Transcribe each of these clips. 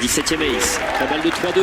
17e ace. La balle de 3-2.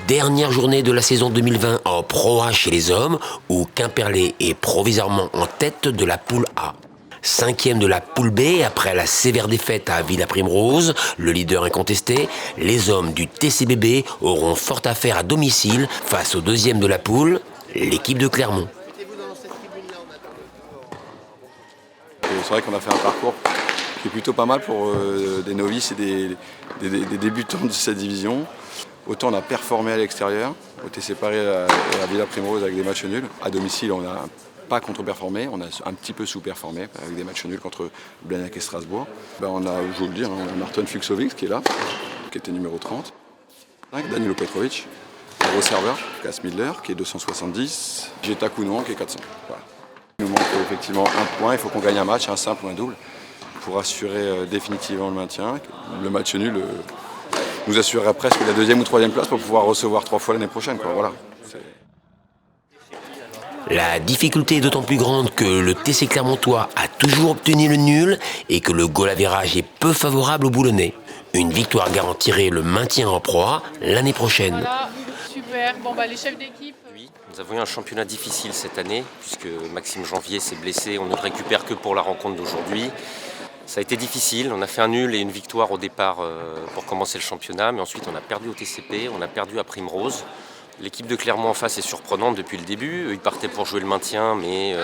Dernière journée de la saison 2020 en Pro A chez les hommes, où Quimperlé est provisoirement en tête de la poule A. 5e de la poule B, après la sévère défaite à Villa-Primrose, le leader incontesté, les hommes du TCBB auront fort à faire à domicile face au 2e de la poule, l'équipe de Clermont. C'est vrai qu'on a fait un parcours qui est plutôt pas mal pour des novices et des débutants de cette division. Autant on a performé à l'extérieur, au TC Paris et à Villa-Primrose avec des matchs nuls. À domicile, on n'a pas contre-performé, on a un petit peu sous-performé avec des matchs nuls contre Blagnac et Strasbourg. On a, je vous le dis, Martin Fuxovic qui est là, qui était numéro 30. Danilo Petrovic, gros serveur, Cass Midler qui est 270. Jetta Kounon qui est 400. Voilà. Il nous manque effectivement un point, il faut qu'on gagne un match, un simple ou un double, pour assurer définitivement le maintien. Le match nul nous assurerait presque la 2e ou 3e place pour pouvoir recevoir 3 fois l'année prochaine. Voilà. La difficulté est d'autant plus grande que le TC Clermontois a toujours obtenu le nul et que le goal average est peu favorable aux Boulonnais. Une victoire garantirait le maintien en Pro A l'année prochaine. Voilà, super. Les chefs d'équipe. Oui, nous avons eu un championnat difficile cette année, puisque Maxime Janvier s'est blessé. On ne le récupère que pour la rencontre d'aujourd'hui. Ça a été difficile, on a fait un nul et une victoire au départ pour commencer le championnat, mais ensuite on a perdu au TCP, on a perdu à Primrose. L'équipe de Clermont en face est surprenante depuis le début, ils partaient pour jouer le maintien, mais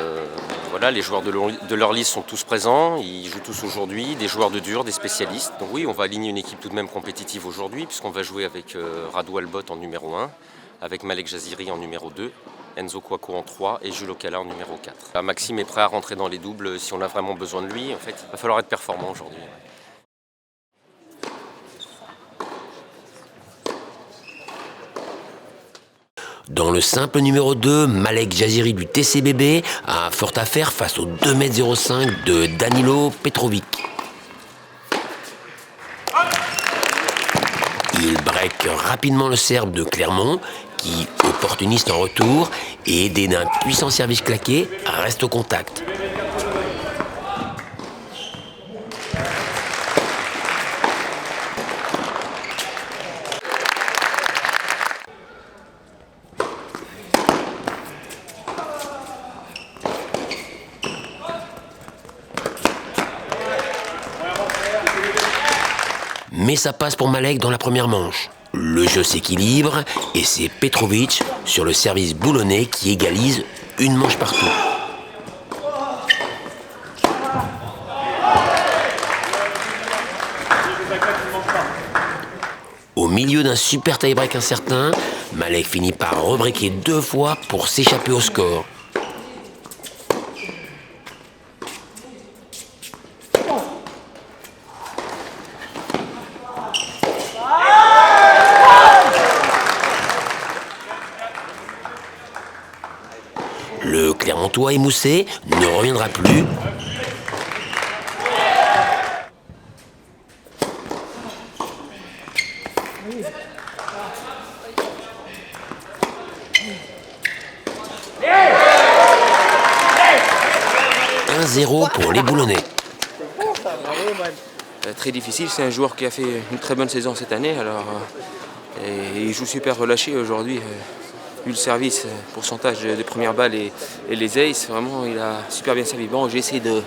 voilà, les joueurs de leur liste sont tous présents, ils jouent tous aujourd'hui, des joueurs de dur, des spécialistes. Donc oui, on va aligner une équipe tout de même compétitive aujourd'hui, puisqu'on va jouer avec Radou Albot en numéro 1, avec Malek Jaziri en numéro 2, Enzo Kouakou en 3 et Jules Ocala en numéro 4. Maxime est prêt à rentrer dans les doubles si on a vraiment besoin de lui. En fait, il va falloir être performant aujourd'hui. Dans le simple numéro 2, Malek Jaziri du TCBB a fort à faire face au 2,05 m de Danilo Petrovic. Il break rapidement le Serbe de Clermont, qui, opportuniste en retour et aidé d'un puissant service claqué, reste au contact. Mais ça passe pour Malek dans la première manche. Le jeu s'équilibre et c'est Petrovic sur le service boulonnais qui égalise une manche partout. Au milieu d'un super tie-break incertain, Malek finit par rebreaker 2 fois pour s'échapper au score. Le Clermontois émoussé ne reviendra plus. « 1-0 pour les Boulonnais. Très difficile, c'est un joueur qui a fait une très bonne saison cette année. Et il joue super relâché aujourd'hui. Vu le service, pourcentage de première balle et les aces, vraiment il a super bien servi. Bon, j'ai essayé de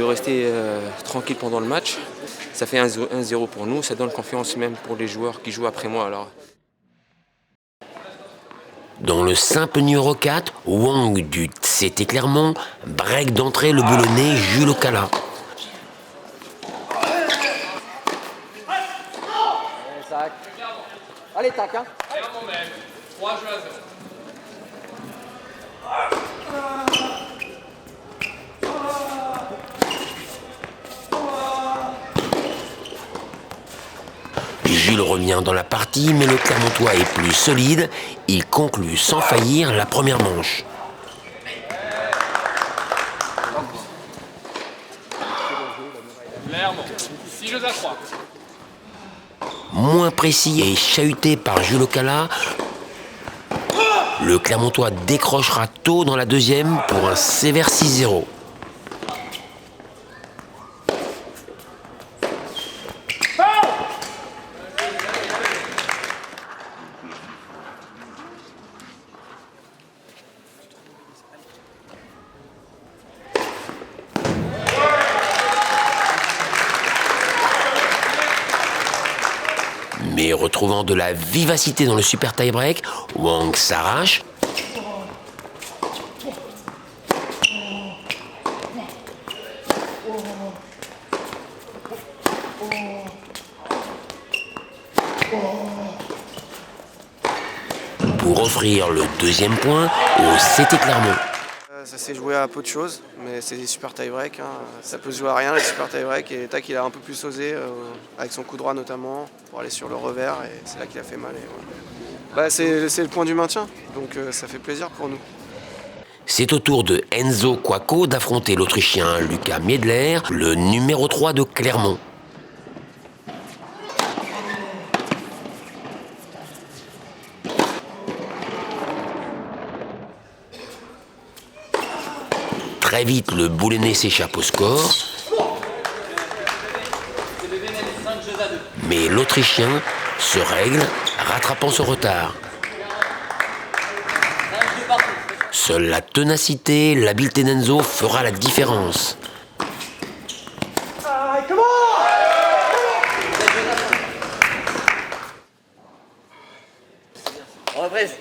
rester tranquille pendant le match. Ça fait 1-0 pour nous, ça donne confiance même pour les joueurs qui jouent après moi. Dans le simple numéro 4, Wang du CT Clermont break d'entrée le Boulonnais Jules Ocala. Allez, tac, hein. 3 jeux à 0. Jules revient dans la partie, mais le Clermontois est plus solide. Il conclut sans faillir la première manche. Clermont, 6 jeux à 3. Moins précis et chahuté par Jules Ocala, le Clermontois décrochera tôt dans la deuxième pour un sévère 6-0. Mais retrouvant de la vivacité dans le super tie-break, Wang s'arrache. Pour offrir le deuxième point au CT Clermont. Ça s'est joué à peu de choses, mais c'est des super tie-break. Hein. Ça peut se jouer à rien, les super tie-break. Et Tac, il a un peu plus osé, avec son coup droit notamment, pour aller sur le revers. Et c'est là qu'il a fait mal. Et voilà. C'est le point du maintien, donc ça fait plaisir pour nous. C'est au tour de Enzo Quacco d'affronter l'Autrichien Luca Miedler, le numéro 3 de Clermont. Très vite, le Boulonnais s'échappe au score. Mais l'Autrichien se règle, rattrapant son retard. Seule la ténacité, l'habileté d'Enzo fera la différence.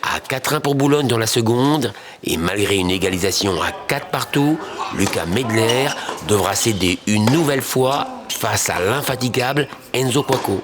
À 4-1 pour Boulogne dans la seconde, et malgré une égalisation à 4 partout, Luca Miedler devra céder une nouvelle fois face à l'infatigable Enzo Quacco.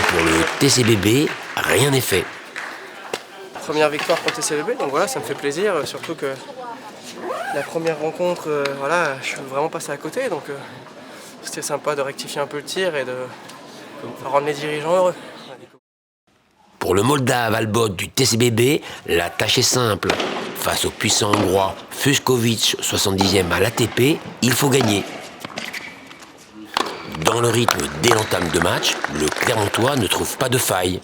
Pour le TCBB, rien n'est fait. Première victoire pour TCBB, donc voilà, ça me fait plaisir. Surtout que la première rencontre, voilà, je suis vraiment passé à côté. Donc c'était sympa de rectifier un peu le tir et de rendre les dirigeants heureux. Pour le Moldave Albot du TCBB, la tâche est simple. Face au puissant hongrois Fuskovic, 70e à l'ATP, il faut gagner. Dans le rythme dès l'entame de match, le Clermontois ne trouve pas de faille.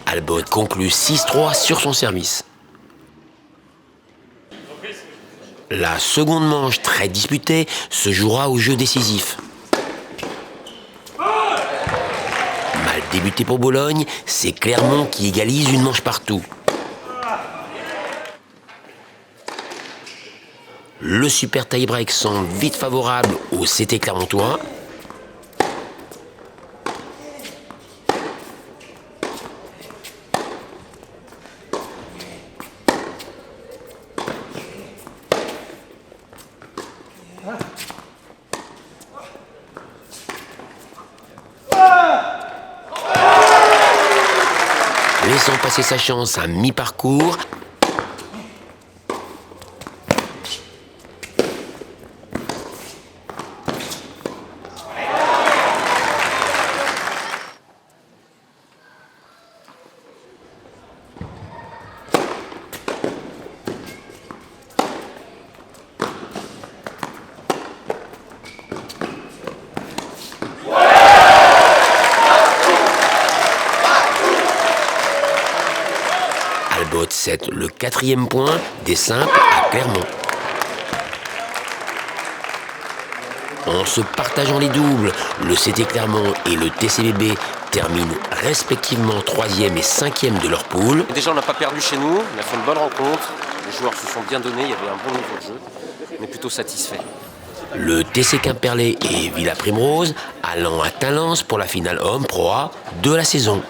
Albot conclut 6-3 sur son service. La seconde manche, très disputée, se jouera au jeu décisif. Mal débuté pour Bologne, c'est Clermont qui égalise une manche partout. Le super tie-break semble vite favorable au CT Clermontois. Laissant passer sa chance à mi-parcours. C'est le 4e point des simples à Clermont. En se partageant les doubles, le CT Clermont et le TCBB terminent respectivement 3e et 5e de leur poule. Déjà, on n'a pas perdu chez nous, on a fait une bonne rencontre. Les joueurs se sont bien donnés, il y avait un bon niveau de jeu. On est plutôt satisfait. Le TC Quimperlé et Villa Primrose allant à Talence pour la finale Homme Pro A de la saison.